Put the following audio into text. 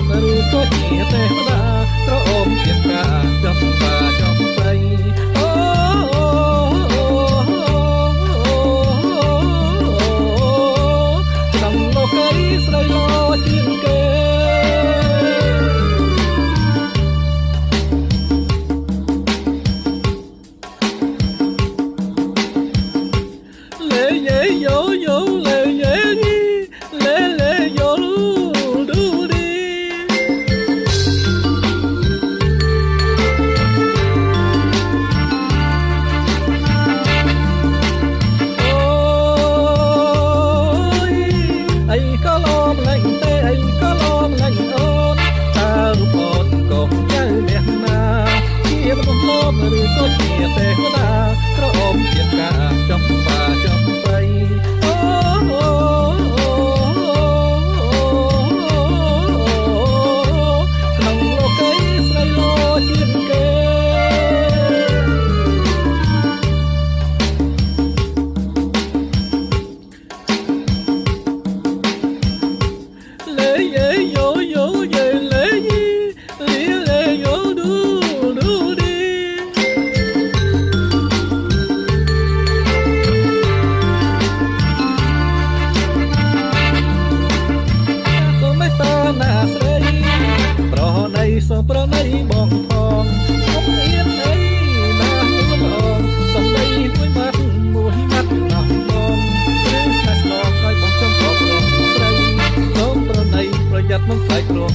បឬក៏ជាទេវតាក្រអូមជាការចំបាចំបៃអូក្នុងលោកីស្រីលោជាងគេលេយេយោយោលេយេលេលេយោឌូឌីអូយអីក៏លំលែងទេអីក៏លំលែងអូនតើរូបអូនកូនចៅអ្នកណាជាមនុស្សលោមឬក៏ជាទេវតាក្រអូមជាការចំបាចំបៃអូក្នុងលោកីស្រីលោជាងគេលេយេយោយោយេលេយីលេយោឌូឌូឌីសូមមេត្តាណាស្រីប្រណីសូមប្រណីបងផងអត់អៀនអីណាខ្លួនអងសំដីមួយម៉ាត់ណាស់បងព្រឹងស្នេហ៍ស្នងឲ្យបងចំពោះប្រងស្រីសូមប្រណីប្រយ័ត្នមិនខ្លាចគ្រោះ